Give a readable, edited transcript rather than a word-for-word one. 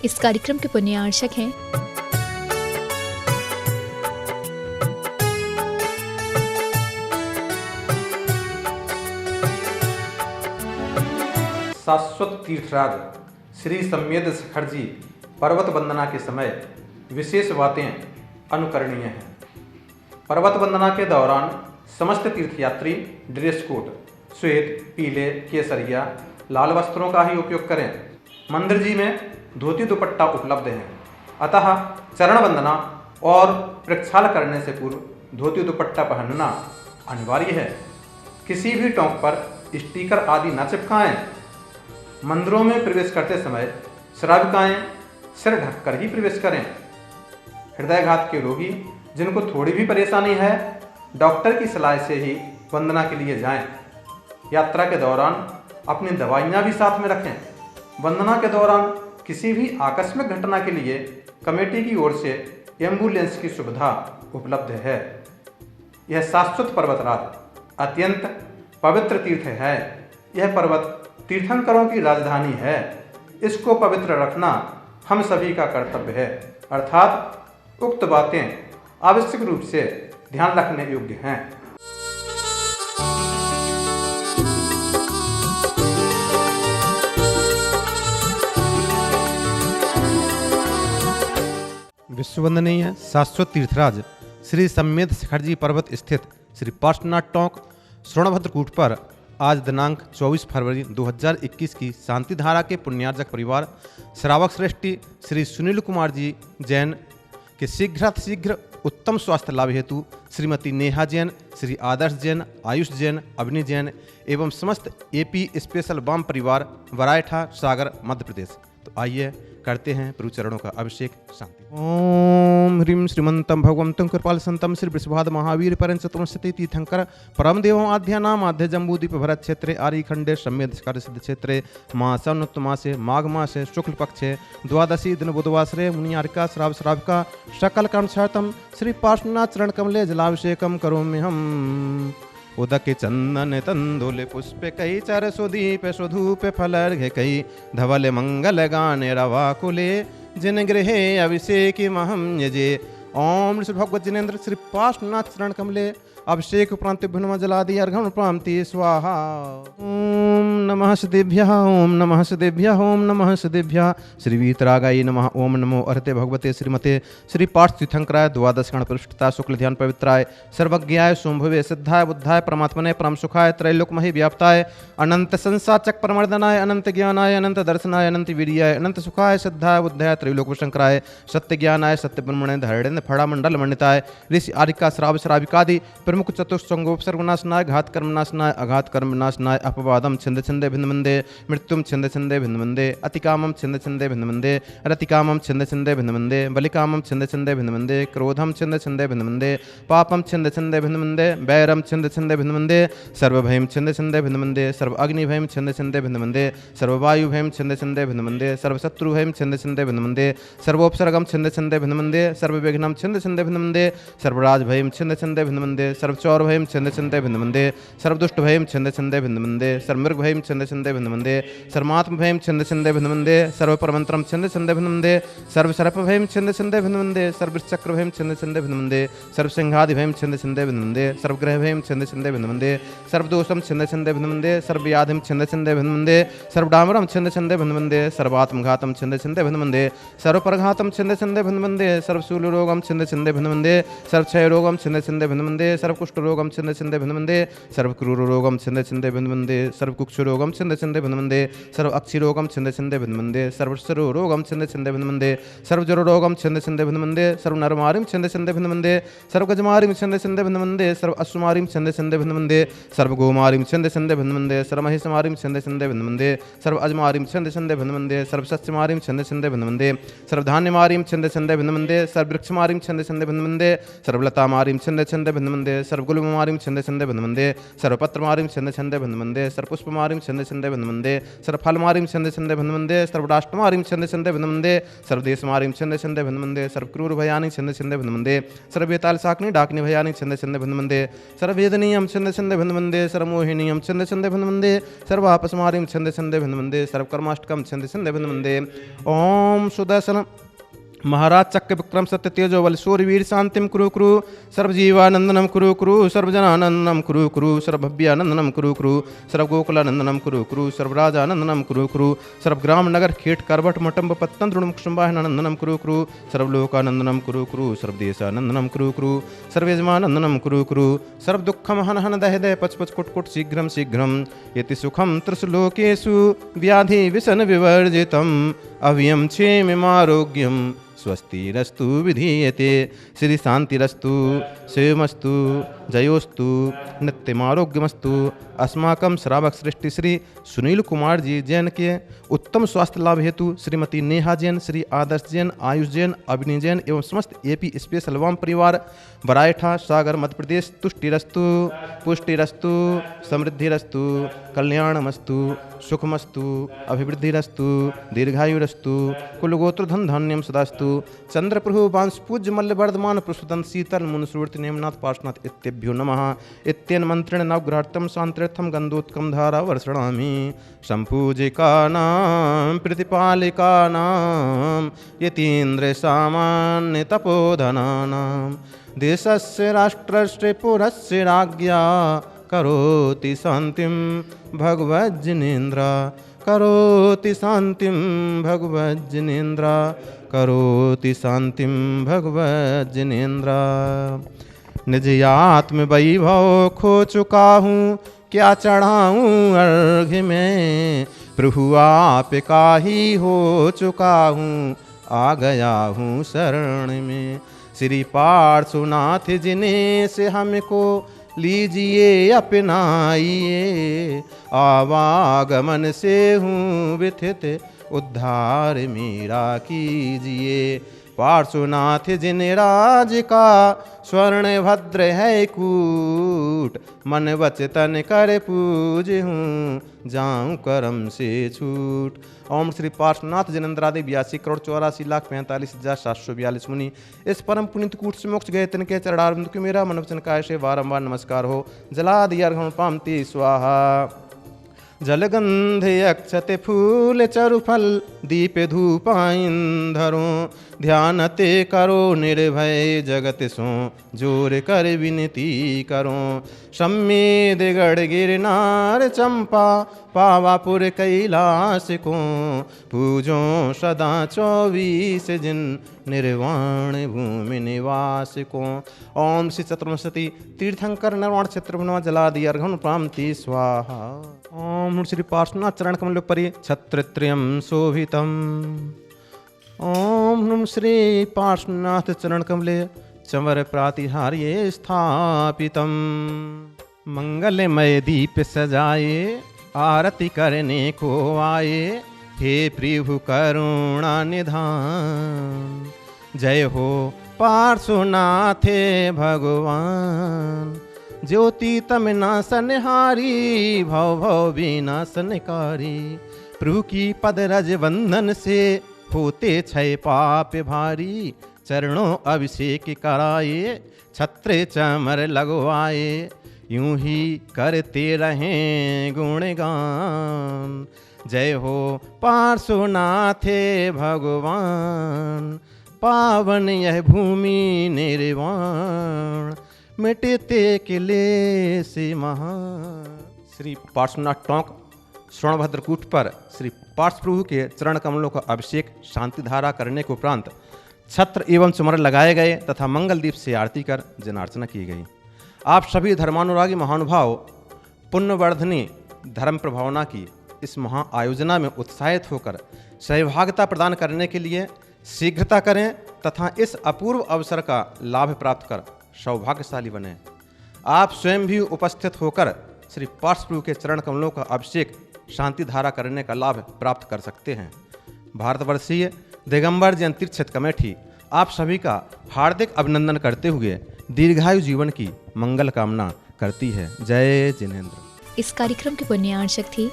इस कार्यक्रम के पुण्यार्चक हैं शाश्वत तीर्थराज श्री सम्यद शिखर जी पर्वत वंदना के समय विशेष बातें अनुकरणीय हैं। पर्वत वंदना के दौरान समस्त तीर्थयात्री ड्रेस कोड श्वेत, पीले, केसरिया, लाल वस्त्रों का ही उपयोग करें। मंदिर जी में धोती दुपट्टा उपलब्ध है, अतः चरण वंदना और प्रक्षाल करने से पूर्व धोती दुपट्टा पहनना अनिवार्य है। किसी भी टोंक पर स्टिकर आदि न चिपकाएं। मंदिरों में प्रवेश करते समय श्राविकाएं सिर ढककर ही प्रवेश करें। हृदयघात के रोगी जिनको थोड़ी भी परेशानी है, डॉक्टर की सलाह से ही वंदना के लिए जाएं। यात्रा के दौरान अपनी दवाइयां भी साथ में रखें। वंदना के दौरान किसी भी आकस्मिक घटना के लिए कमेटी की ओर से एम्बुलेंस की सुविधा उपलब्ध है। यह शाश्वत पर्वतराज अत्यंत पवित्र तीर्थ है। यह पर्वत तीर्थंकरों की राजधानी है। इसको पवित्र रखना हम सभी का कर्तव्य है, अर्थात उक्त बातें आवश्यक रूप से ध्यान रखने योग्य हैं। विश्ववंदनीय शाश्वत तीर्थराज श्री सम्यद शिखर जी पर्वत स्थित श्री पार्श्वनाथ टोंक स्वर्णभद्रकूट पर आज दिनांक 24 फरवरी 2021 की शांति धारा के पुण्यार्जक परिवार श्रावक श्रेष्ठी श्री सुनील कुमार जी जैन के शीघ्र उत्तम स्वास्थ्य लाभ हेतु श्रीमती नेहा जैन, श्री आदर्श जैन, आयुष जैन, अभिनी जैन एवं समस्त एपी स्पेशल बाम परिवार वरायठा सागर मध्य प्रदेश। तो आइए करते हैं प्रभु चरणों का अभिषेक। शांति। ओम ह्रीं श्रीमंतम भगवंतं कृपाल संतम श्री वृषभाद महावीर परं चतुर्शती तीर्थंकर परम देवं आद्या नाम आद्य जम्बूदीप भरत क्षेत्रे आरी खंडे सम्यद शिखर सिद्ध क्षेत्रे मासोन्नत मासे माघ मासे शुक्ल पक्षे द्वादशी दिन बुधवासरे मुनियारिका श्राव श्राविका सकल कर्मशर्तम श्री पार्श्वनाथ चरण कमले जलाभिषेकम करोमि हम। उदक चंदन तंदुल पुष्प कई चर सुदीप सुधूप फलर्घ्य कई धवल मंगल गाने रवाकुले जिन गृहे अभिषेक महम यजे। ओम श्री भगवत जिनेन्द्र श्री पार्श्वनाथ चरण कमले अभिषेक उपरांत भिन्नमा जलादि अर्घम प्रांति स्वाहा। ओम नमः सदेभ्यः, ओम नमः सदेभ्यः, ओम नमः सदेभ्यः। श्री वीतरागाय नमः। ओम नमो अर्हते भगवते श्रीमते श्री पार्थ तीर्थंकराय द्वादश गण प्रतिष्ठिता शुक्ल ध्यान पवित्राय सर्वज्ञाय शुंभवे सिद्धाय बुद्धाय परमात्मने परम सुखाय त्रैलोकमहि व्याप्ताय अनंत संसाचक परमर्दनाय अनंत ज्ञानाय अनंत दर्शनाय अनंत वीर्याय अनंत सुखाय सिद्धाय बुद्धाय त्रैलोक शंकराय सत्य ज्ञानाय सत्य ब्रह्मणे धरणेन्द्र फड़ा मंडल मंडिताय ऋषि आरिका श्राव श्राविकादि प्रमुख चतुष्संगोपसर्गनाशनाय घात कर्मनाशनाय अघात कर्मनाशनाय अपवादम छिंद छिंदे भिन्न मंदे मृत्युम छिंद छिंदे भिन्न मंदे अतिकामम छिंद छिंदे भिन्न मंदे रतिकामम छिंद छिंदे भिन्न मंदे बलिकामम छिंद छिंदे भिन्न मंदे क्रोधम छिंद छिंदे भिन्न मंदे पापम छिंद छिंदे भिन्न मंदे बैरम छिंद छिंदे भिन्न मंदे सर्वभयम छिंद छिंदे भिन्न मंदे सर्व अग्निभयम छिंद छिंदे भिन्न मंदे सर्ववायुभयम छिंद छिंदे भिन्न मंदे सर्वशत्रुभयम छिंद छिंदे भिन्न मंदे सर्वोपसर्गम छिंद छिंदे भिन्न मंदे सर्वविघ्नम छिंद छिंदे भिन्न मंदे सर्वराजभयम छिंद छिंदे भिन्न मंदे सर्वचौरभयम छिंद छिंदे भिन्न मंदे सर्वदुष्टभयम छिंद छिंदे भिन्न मंदे सर्वमृगभयम छिंद छिंदे भिन्न मंदे सर्वात्मभयम छिंद छिंदे भिन्न मंदे सर्वपरमंत्रम छिंद छिंदे भिन्न मंदे सर्वसर्पभयम छिंद छिंदे भिन्न मंदे सर्वचक्रभयम छिंद छिंदे भिन्न मंदे सर्वसिंहादिभयम छिंद छिंदे भिन्न मंदे सर्वग्रहभयम छिंद छिंदे भिन्न मंदे सर्वदोषम छिंद छिंदे भिन्न मंदे सर्वव्याधिम छिंद छिंदे भिन्न मंदे सर्वडामरम छिंद छिंदे भिन्न मंदे सर्वात्मघातम छिंद छिंदे भिन्न मंदे सर्वपरघातम छिंद छिंदे भिन्न मंदे सर्वशूलरोगम छिंद छिंदे भिन्न मंदे सर्वक्षयरोगम छिंद छिंदे भिन्न मंदे सर्वकुष्ठरोगम छिंद छिंदे भिन्न मंदे सर्वक्रूररोगम छिंद छिंदे भिन्न मंदे सर्वकुक्षरोगम छिंद छिंदे भिन्न मंदे सर्व अक्षिरोगम छिंद छिंदे भिन्न मंदे सर्वसरोगम छिंद छिंदे भिन्न मंदे सर्वजरोगम छिंद छिंदे भिन्न मंदे सर्वनरमारिम छिंद छिंदे भिन्न मंदे सर्वगजमारिम छिंद छिंदे भिन्न मंदे सर्व अश्वमारिम छिंद छिंदे भिन्न मंदे सर्वगोमारिम छिंद छिंदे भिन्न मंदे सर्वमहिषमारिम छिंद छिंदे भिन्न मंदे सर्व अजमारिम छिंद छिंदे भिन्न मंदे सर्वसस्यमारिम छिंद छिंदे भिन्न मंदे सर्वधान्यमारिम छिंद छिंदे भिन्न मंदे सर्ववृक्षमारिम मारीं छन्दे छन्दे भिन्न वन्दे सर्वलता मारीं छन्दे छन्दे भिन्न वन्दे सर्वगुल्म मारीं छन्दे छन्दे भिन्न वन्दे सर्वपत्र मारीं छन्दे छन्दे भिन्न वन्दे सर्वपुष्प मारीं छन्दे छन्दे भिन्न वन्दे सर्वफल मारीं छन्दे छन्दे भिन्न वन्दे सर्वराष्ट्र मारीं छन्दे छन्दे भिन्न वन्दे सर्वदेश मारीं छन्दे छन्दे भिन्न वन्दे सर्वक्रूर भयानि छन्दे छन्दे भिन्न वन्दे सर्ववेताल शाकिनी डाकिनी भयानि छन्दे छन्दे भिन्न वन्दे सर्ववेदनीयं छन्दे छन्दे भिन्न वन्दे सर्वमोहिनीयं छन्दे छन्दे भिन्न वन्दे सर्वापस्मारीं छन्दे छन्दे भिन्न वन्दे सर्वकर्माष्टकं छन्दे छन्दे भिन्न वन्दे ओम सुदर्शन महाराज चक्र विक्रम सत्य तेजो बल सूर्यवीर शांतिम कुरु कुरु सर्वजीवानंदनम कुरु कुरु सर्वजनानंदनम कुरु कुरु सर्वभव्यानंदनम कुरु कुरु सर्वगोकुलानंदनम कुरु कुरु सर्वराजानंदनम कुरु कुरु सर्वग्राम नगर खेट करवट मटम्ब पत्तन द्रुणम कुसुम्बाहनंदनम कुरु कुरु सर्वलोकानंदनम कुरु कुरु सर्वदेशानंदनम कुरु कुरु सर्वयजमानंदनम कुरु कुरु सर्वदुःखम हन हन दह दह पच पच कुट कुट शीघ्रम शीघ्रम यति सुखम त्रिसुलोकेषु व्याधि विसन विवर्जितम अव्ययम क्षेममारोग्यम स्वस्तिरस्तु विधीयते श्री शांतिरस्तु शिवमस्तु जयोस्तु नित्यमारोग्यमस्तु अस्माकं श्रावक सृष्टि श्री सुनील कुमार जी जैन के उत्तम स्वास्थ्य लाभ हेतु श्रीमती नेहा जैन, श्री आदर्श जैन, आयुष जैन, अभिनी जैन एवं समस्त एपी स्पेशल वाम परिवार बरायठा सागर मध्य प्रदेश तुष्टिरस्तु पुष्टिरस्तु समृद्धिरस्तु कल्याणमस्तु सुखमस्तु अभिवृद्धिरस्तु दीर्घायुरस्तु कुलगोत्र धन धान्यम सदास्तु चंद्रप्रभु वांश पूज्य मल्ल वर्धमान पुष्पतन शीतल मुनुसुवर्ति नेमनाथ पार्श्वनाथ इत्यभ्यो नमः इत्येन मंत्रेण नवग्रहार्थम शांत्यर्थम गंधोत्कम धारा वर्षणामि संपूजिकानां प्रतिपालिकानां यतीन्द्र सामान्य तपोधनानां देशस्य राष्ट्रस्य पुरस्य राज्ञा करोति शांतिं भगवज्जिनेन्द्र करोति शांतिं भगवज्जिनेन्द्र करोति शांतिं भगवज्जिनेन्द्र निज आत्म वैभव खो चुका हूँ क्या चढ़ाऊँ अर्घ्य में प्रभु आप का ही हो चुका हूँ आ गया हूँ शरण में श्री पार्श्वनाथ जिन्हें से हमको लीजिए अपनाइए आवागमन से हूँ व्यथित उद्धार मेरा कीजिए पार्श्वनाथ जिन राज का स्वर्ण भद्र है कूट मन वचतन कर पूज हूँ जाऊँ करम से छूट। ओम श्री पार्श्वनाथ जिनेन्द्रादि 82,84,45,742 मुनि इस परम पुनित कूट से मोक्ष गए तिनके चरणारविंद को मेरा मन वचन काय से बारंबार नमस्कार हो। जला दिया पामती स्वाहा जलगंध अक्षत फूल चरुफल दीप धूपाइंधरो ध्यानते करो निर्भय जगत सो जोर कर विनती करो सम्मेद गढ़ गिरनार चंपा पावापुर कैलाश को पूजो सदा 24 जिन निर्वाण भूमि निवास को। ओम श्री चतुर्विंशति तीर्थंकर निर्वाण क्षेत्र भुनवा जलादि अर्घन प्रांति स्वाहा। ओम श्री पार्श्वनाथ चरण कमल परि छत्रत्रयम शोभितम। ओम नम श्री पार्श्वनाथ चरण कमले चंवर प्रातिहार्ये स्थापितम। मंगलमय दीप सजाए आरती करने को आए हे प्रभु करुणा निधान। जय हो पार्श्वनाथ भगवान ज्योति तम नासनहारी भव भव विनाशनकारी। प्रभु की पद रज वंदन से होते क्षय पाप भारी। चरणों अभिषेक कराए छत्र चमर लगवाए यूं ही करते रहें गुणगान। जय हो पार्श्वनाथ भगवान पावन यह भूमि निर्वाण मिटते किले से महान। श्री पार्श्वनाथ टोंक श्रवणभद्रकूट पर श्री पार्श्व प्रभु के चरण कमलों का अभिषेक शांति धारा करने के उपरांत छत्र एवं चमर लगाए गए तथा मंगल दीप से आरती कर जनार्चना की गई। आप सभी धर्मानुरागी महानुभाव पुण्यवर्धनी धर्म प्रभावना की इस महा आयोजना में उत्साहित होकर सहभागिता प्रदान करने के लिए शीघ्रता करें तथा इस अपूर्व अवसर का लाभ प्राप्त कर सौभाग्यशाली बने। आप स्वयं भी उपस्थित होकर श्री पार्श्व प्रभु के चरण कमलों का अभिषेक शांति धारा करने का लाभ प्राप्त कर सकते हैं। भारतवर्षीय दिगंबर जैन तीर्थ क्षेत्र कमेटी आप सभी का हार्दिक अभिनंदन करते हुए दीर्घायु जीवन की मंगल कामना करती है। जय जिनेंद्र। इस कार्यक्रम की पुण्यार्चक थी